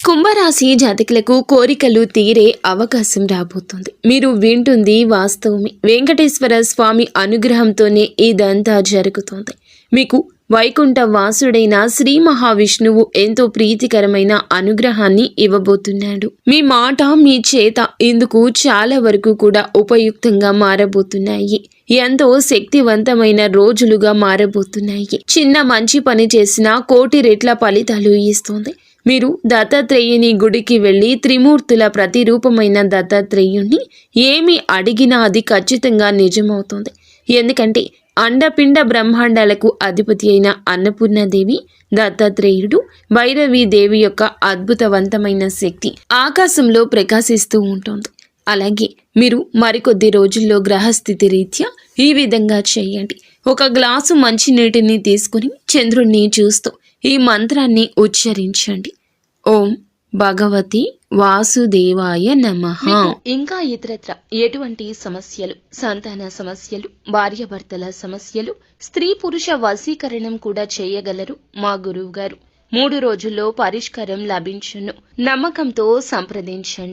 కుంభరాశి జాతకులకు కోరికలు తీరే అవకాశం రాబోతుంది. మీరు వింటుంది వాస్తవమే. వెంకటేశ్వర స్వామి అనుగ్రహంతోనే ఇదంతా జరుగుతుంది. మీకు వైకుంఠ వాసుడైన శ్రీ మహావిష్ణువు ఎంతో ప్రీతికరమైన అనుగ్రహాన్ని ఇవ్వబోతున్నాడు. మీ మాట మీ చేత ఇందుకు చాలా వరకు కూడా ఉపయుక్తంగా మారబోతున్నాయి. ఎంతో శక్తివంతమైన రోజులుగా మారబోతున్నాయి. చిన్న మంచి పని చేసినా కోటి రెట్ల ఫలితాలు ఇస్తుంది. మీరు దత్తాత్రేయుని గుడికి వెళ్ళి త్రిమూర్తుల ప్రతిరూపమైన దత్తాత్రేయుణ్ణి ఏమి అడిగినా అది ఖచ్చితంగా నిజమవుతుంది. ఎందుకంటే అండపిండ బ్రహ్మాండాలకు అధిపతి అయిన అన్నపూర్ణాదేవి, దత్తాత్రేయుడు, భైరవీదేవి యొక్క అద్భుతవంతమైన శక్తి ఆకాశంలో ప్రకాశిస్తూ ఉంటుంది. అలాగే మీరు మరికొద్ది రోజుల్లో గ్రహస్థితి రీత్యా ఈ విధంగా చేయండి. ఒక గ్లాసు మంచినీటిని తీసుకుని చంద్రుణ్ణి చూస్తూ ఈ మంత్రాన్ని ఉచ్చరించండి. ఓం భగవతి వాసుదేవాయ నమః. ఇంకా ఇతరత్ర ఎటువంటి సమస్యలు, సంతాన సమస్యలు, భార్యాభర్తల సమస్యలు, స్త్రీ పురుష వశీకరణం కూడా చేయగలరు మా గురువు గారు. 3 రోజుల్లో పరిష్కారం లభించును. నమ్మకంతో సంప్రదించండి.